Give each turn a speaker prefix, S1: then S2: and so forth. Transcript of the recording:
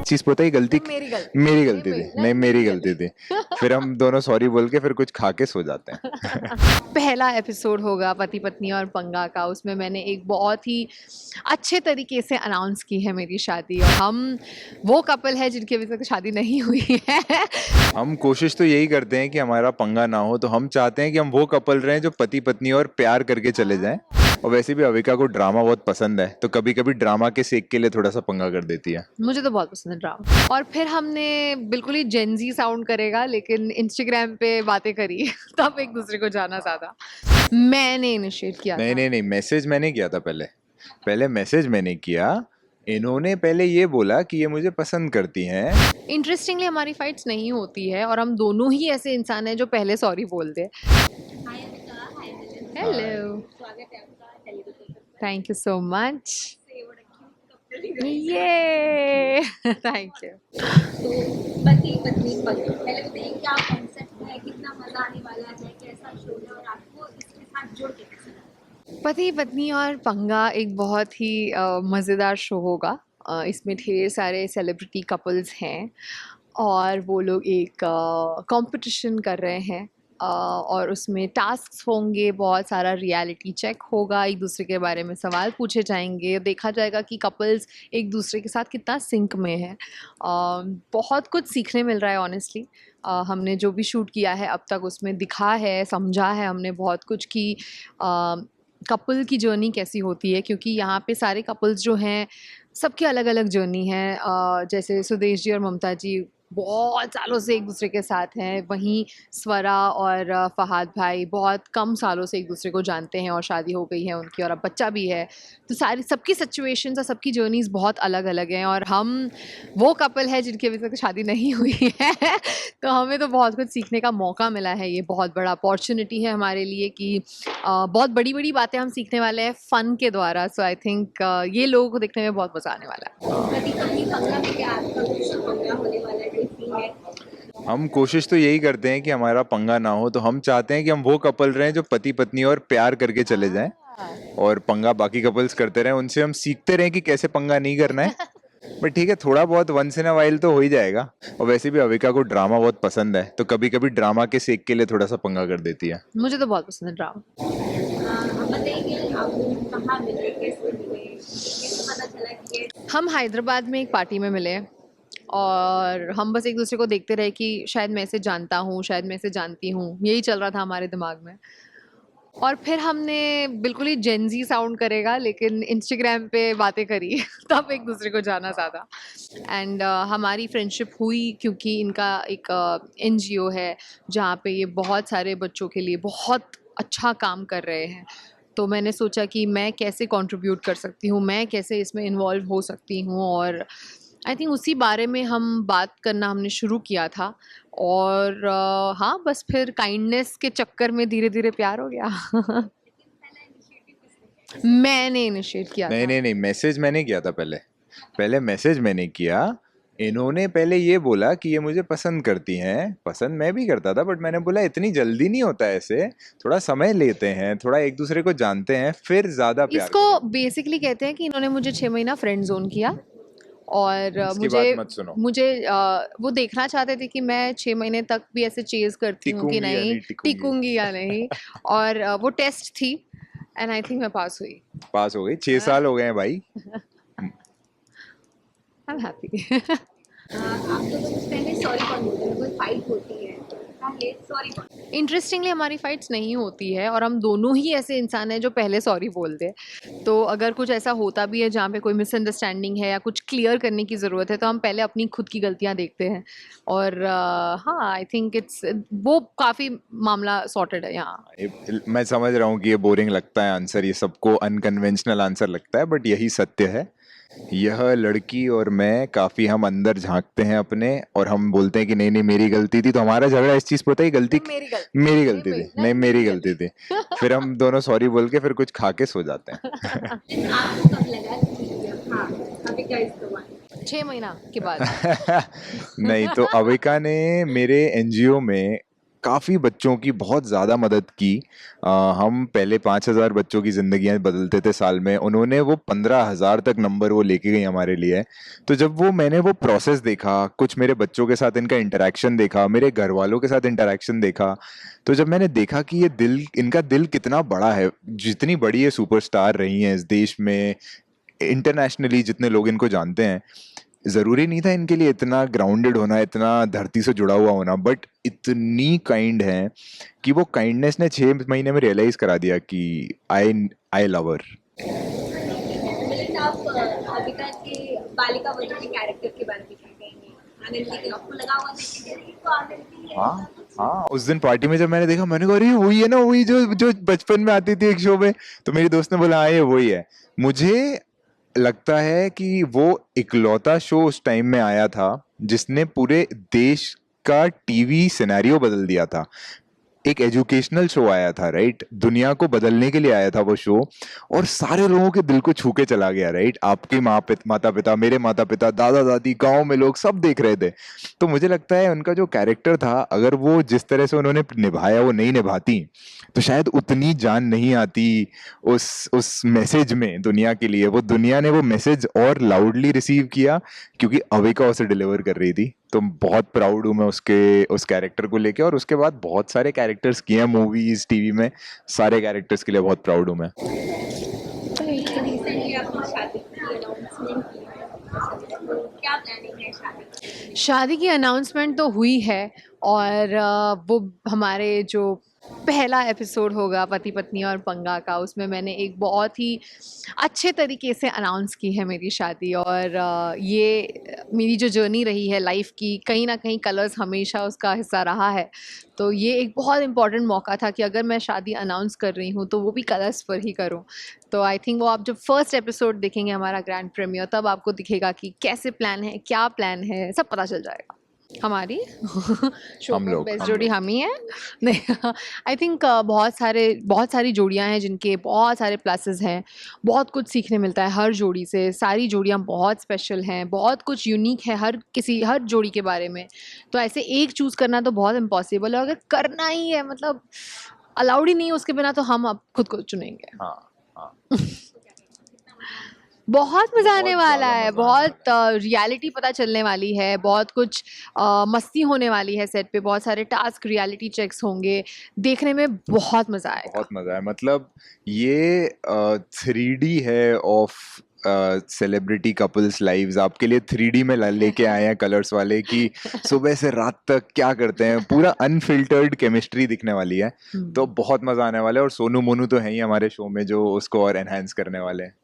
S1: चीज पता ही गलती
S2: मेरी गलती
S1: मेरी गलती थी, नहीं मेरी गलती थी। फिर हम दोनों सॉरी बोल के फिर कुछ खा के सो जाते हैं।
S2: पहला एपिसोड होगा पति पत्नी और पंगा का। उसमें मैंने एक बहुत ही अच्छे तरीके से अनाउंस की है मेरी शादी, और हम वो कपल है जिनकी अभी तक शादी नहीं हुई है।
S1: हम कोशिश तो यही करते हैं कि हमारा पंगा ना हो, तो हम चाहते हैं कि हम वो कपल रहें जो पति पत्नी और प्यार करके चले जाएं। और वैसे भी अविका को ड्रामा बहुत पसंद है, तो कभी कभी ड्रामा के सेक के लिए थोड़ा सा पंगा कर देती है।
S2: मुझे तो बहुत पसंद है ड्रामा। और फिर हमने बिल्कुल ही जेनजी साउंड करेगा लेकिन इंस्टाग्राम पे बातें करी तब एक दूसरे को जाना ज्यादा मैंने इनिशिएट किया
S1: नहीं
S2: था।
S1: नहीं नहीं, मैसेज मैंने किया था पहले। पहले मैसेज मैंने किया, इन्होंने पहले ये बोला कि ये मुझे पसंद करती हैं।
S2: इंटरेस्टिंगली हमारी फाइट्स नहीं होती है, और हम दोनों ही ऐसे इंसान हैं जो पहले सॉरी बोलते हैं। Hello, thank you so much. ये थैंक यू।
S3: तो पति पत्नी पति पहले बताइए क्या कॉन्सेप्ट है, कितना मजा आने वाला है, कैसा शो है और आपको इसके साथ जुड़ के कैसा लगा?
S2: पति पत्नी और पंगा एक बहुत ही मज़ेदार शो होगा। इसमें ढेर सारे सेलिब्रिटी कपल्स हैं और वो लोग एक कंपटीशन कर रहे हैं, और उसमें टास्क्स होंगे, बहुत सारा रियलिटी चेक होगा, एक दूसरे के बारे में सवाल पूछे जाएंगे, देखा जाएगा कि कपल्स एक दूसरे के साथ कितना सिंक में है। बहुत कुछ सीखने मिल रहा है ऑनेस्टली। हमने जो भी शूट किया है अब तक उसमें दिखा है, समझा है हमने बहुत कुछ कि कपल की जर्नी कैसी होती है, क्योंकि यहाँ पे सारे कपल्स जो हैं सबकी अलग अलग जर्नी है। जैसे सुदेश जी और ममता जी बहुत सालों से एक दूसरे के साथ हैं, वहीं स्वरा और फहाद भाई बहुत कम सालों से एक दूसरे को जानते हैं और शादी हो गई है उनकी और अब बच्चा भी है। तो सारी सबकी सिचुएशंस और सबकी जर्नीज बहुत अलग अलग हैं, और हम वो कपल है जिनकी अभी तक शादी नहीं हुई है। तो हमें तो बहुत कुछ सीखने का मौका मिला है, ये बहुत बड़ा अपॉर्चुनिटी है हमारे लिए कि बहुत बड़ी बड़ी बातें हम सीखने वाले हैं फ़न के द्वारा। सो आई थिंक ये लोगों को देखने में बहुत मज़ा आने वाला है।
S3: पति पत्नी पंगा में क्या आपका कुछ पंगा होने वाला है, कोई सीन है?
S1: हम कोशिश तो यही करते हैं कि हमारा पंगा ना हो, तो हम चाहते हैं कि हम वो कपल रहें जो पति पत्नी और प्यार करके चले जाएं। और पंगा बाकी कपल्स करते रहें, उनसे हम सीखते रहें कि कैसे पंगा नहीं करना है। बट ठीक है, थोड़ा बहुत वंस इन अ वाइल तो हो ही जाएगा। और वैसे भी अविका को ड्रामा बहुत पसंद है, तो कभी कभी ड्रामा के सेक के लिए थोड़ा सा पंगा कर देती है।
S2: मुझे तो बहुत पसंद है ड्रामा।
S3: आप बताइए आप लोग कहाँ मिले, कैसे मिले, कैसे पता चला कि ये
S2: हम हैदराबाद में एक पार्टी में मिले, और हम बस एक दूसरे को देखते रहे कि शायद मैं इसे जानता हूँ, शायद मैं इसे जानती हूँ, यही चल रहा था हमारे दिमाग में। और फिर हमने बिल्कुल ही जेनजी साउंड करेगा लेकिन इंस्टाग्राम पे बातें करी तब एक दूसरे को जाना ज़्यादा। एंड हमारी फ्रेंडशिप हुई क्योंकि इनका एक एनजीओ है जहाँ पे ये बहुत सारे बच्चों के लिए बहुत अच्छा काम कर रहे हैं। तो मैंने सोचा कि मैं कैसे कंट्रीब्यूट कर सकती हूँ, मैं कैसे इसमें इन्वॉल्व हो सकती हूँ, और आई थिंक उसी बारे में हम बात करना हमने शुरू किया था। और हाँ, बस फिर काइंडनेस के चक्कर में धीरे धीरे प्यार हो गया।
S3: पहला इनिशिएटिव किसने?
S2: मैंने इनिशिएट किया
S1: नहीं
S2: था।
S1: नहीं नहीं, मैसेज मैंने किया था पहले। पहले मैसेज मैंने किया, इन्होंने पहले ये बोला कि ये मुझे पसंद करती हैं। पसंद मैं भी करता था, बट मैंने बोला इतनी जल्दी नहीं होता ऐसे, थोड़ा समय लेते हैं, थोड़ा एक दूसरे को जानते हैं, फिर ज्यादा प्यार
S2: इसको
S1: करेंगे।
S2: बेसिकली कहते हैं कि इन्होंने मुझे 6 महीना फ्रेंड जोन किया, और
S1: इसकी बात मत सुनो।
S2: मुझे वो देखना चाहते थे कि मैं 6 महीने तक भी ऐसे चेज करती हूँ कि
S1: टिकूंगी या
S2: नहीं,
S1: नहीं टिकूंगी।
S2: टिकूंगी या नहीं। और वो टेस्ट थी, एंड आई थिंक मैं पास हुई।
S1: पास हो गई, 6 साल हो गए हैं भाई।
S2: I am happy.
S3: आप लोगों से पहले सॉरी कौन बोलते हैं? कोई फाइट होती है पहले सॉरी कौन?
S2: इंटरेस्टिंगली हमारी फाइट्स नहीं होती है, और हम दोनों ही ऐसे इंसान हैं जो पहले सॉरी बोलते हैं। तो अगर कुछ ऐसा होता भी है जहाँ पे कोई मिसअंडरस्टैंडिंग है या कुछ क्लियर करने की ज़रूरत है, तो हम पहले अपनी खुद की गलतियाँ देखते हैं। और हाँ, आई थिंक इट्स वो काफ़ी मामला सॉर्टेड है यहाँ।
S1: मैं समझ रहा हूँ कि ये बोरिंग लगता है आंसर, ये सबको अनकन्वेंशनल आंसर लगता है, बट यही सत्य है। यह लड़की और मैं काफी हम अंदर झांकते हैं अपने, और हम बोलते हैं कि नहीं नहीं मेरी गलती थी। तो हमारा झगड़ा इस चीज पे होता है, गलती
S2: मेरी गलती
S1: मेरी गलती थी, नहीं मेरी गलती थी। फिर हम दोनों सॉरी बोल के फिर कुछ खा के सो जाते हैं।
S3: लेकिन आपको कब लगा कि हाँ अभी क्या इसका वन?
S2: 6 महीना के बाद।
S1: नहीं, तो अविका ने मेरे एनजीओ में काफ़ी बच्चों की बहुत ज़्यादा मदद की। हम पहले 5,000 बच्चों की ज़िंदगियां बदलते थे साल में, उन्होंने वो 15,000 तक नंबर वो लेके गई हमारे लिए। तो जब वो मैंने वो प्रोसेस देखा, कुछ मेरे बच्चों के साथ इनका इंटरेक्शन देखा, मेरे घर वालों के साथ इंटरेक्शन देखा, तो जब मैंने देखा कि ये दिल, इनका दिल कितना बड़ा है, जितनी बड़ी ये सुपरस्टार रही हैं इस देश में, इंटरनेशनली जितने लोग इनको जानते हैं, जरूरी नहीं था इनके लिए इतना ग्राउंडेड होना, इतना धरती से जुड़ा हुआ होना, बट इतनी काइंड है कि वो काइंडनेस ने 6 महीने में रियलाइज करा दिया कि आई आई लव हर।
S3: मिलिंद, आप अभिता के बालिका वधू के कैरेक्टर के बारे में क्या कहेंगे? आनंदी के आपको लगा होगा कि तो आनंदी है।
S1: हाँ हाँ, उस दिन पार्टी में जब मैंने देखा, मैंने कहा अरे वही है ना, वही जो जो बचपन में आती थी एक शो में। तो मेरी दोस्त ने बोला हाँ ये वही है। मुझे लगता है कि वो इकलौता शो उस टाइम में आया था जिसने पूरे देश का टीवी सिनेरियो बदल दिया था। एक एजुकेशनल शो आया था, राइट, दुनिया को बदलने के लिए आया था वो शो, और सारे लोगों के दिल को छू के चला गया, राइट। आपके माता पिता, मेरे माता पिता, दादा दादी, गांव में लोग सब देख रहे थे। तो मुझे लगता है उनका जो कैरेक्टर था, अगर वो जिस तरह से उन्होंने निभाया वो नहीं निभाती तो शायद उतनी जान नहीं आती उस मैसेज में दुनिया के लिए। वो दुनिया ने वो मैसेज और लाउडली रिसीव किया क्योंकि अविका उसे डिलीवर कर रही थी। तो बहुत प्राउड हूँ मैं उस कैरेक्टर को लेके, और उसके बाद बहुत सारे कैरेक्टर्स किए हैं मूवीज टीवी में, सारे कैरेक्टर्स के लिए बहुत प्राउड हूँ मैं।
S3: रिसेंटली आपने शादी की अनाउंसमेंट की है, तो क्या प्लानिंग है शादी की?
S2: शादी की अनाउंसमेंट तो हुई है, और वो हमारे जो पहला एपिसोड होगा पति पत्नी और पंगा का, उसमें मैंने एक बहुत ही अच्छे तरीके से अनाउंस की है मेरी शादी। और ये मेरी जो जर्नी रही है लाइफ की, कहीं ना कहीं कलर्स हमेशा उसका हिस्सा रहा है। तो ये एक बहुत इम्पॉर्टेंट मौका था कि अगर मैं शादी अनाउंस कर रही हूँ तो वो भी कलर्स पर ही करूँ। तो आई थिंक वो आप जब फर्स्ट एपिसोड देखेंगे हमारा ग्रैंड प्रीमियर, तब आपको दिखेगा कि कैसे प्लान है, क्या प्लान है, सब पता चल जाएगा। हमारी शो
S1: हम
S2: पर
S1: लोग
S2: बेस्ट जोड़ी हम ही हैं। नहीं, आई थिंक बहुत सारी जोड़ियां हैं जिनके बहुत सारे प्लसेस हैं, बहुत कुछ सीखने मिलता है हर जोड़ी से। सारी जोड़ियां बहुत स्पेशल हैं, बहुत कुछ यूनिक है हर जोड़ी के बारे में। तो ऐसे एक चूज़ करना तो बहुत इम्पॉसिबल है, अगर करना ही है मतलब अलाउड ही नहीं है उसके बिना, तो हम अब खुद को चुनेंगे।
S1: हाँ हाँ,
S2: बहुत मज़ा आने
S1: बहुत
S2: वाला
S1: ज़्यादा
S2: है,
S1: मजा आने
S2: बहुत रियलिटी पता चलने वाली है, बहुत कुछ मस्ती होने वाली है सेट पे, बहुत सारे टास्क रियलिटी चेक्स होंगे, देखने में बहुत मज़ा आएगा।
S1: बहुत मजा है। मतलब ये 3D है ऑफ सेलिब्रिटी कपल्स लाइव्स, आपके लिए 3D में लेके आए हैं कलर्स वाले, कि सुबह से रात तक क्या करते हैं, पूरा अनफिल्टर्ड केमिस्ट्री दिखने वाली है। तो बहुत मजा आने वाला है, और सोनू मोनू तो है ही हमारे शो में जो उसको और एनहांस करने वाले हैं।